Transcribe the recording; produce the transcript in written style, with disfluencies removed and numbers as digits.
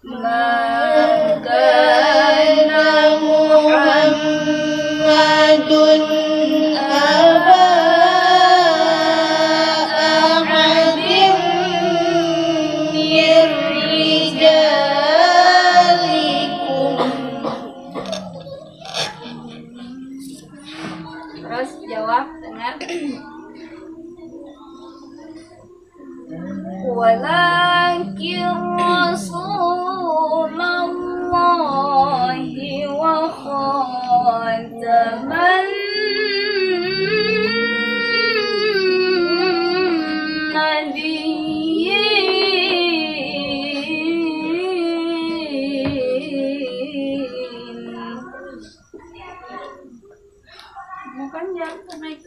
ما كان محمد أبا أحد من رجالكم. Terus jawab dengan walakin Rasulullahi wa khataman nabiyyin. Bukan jangan naik.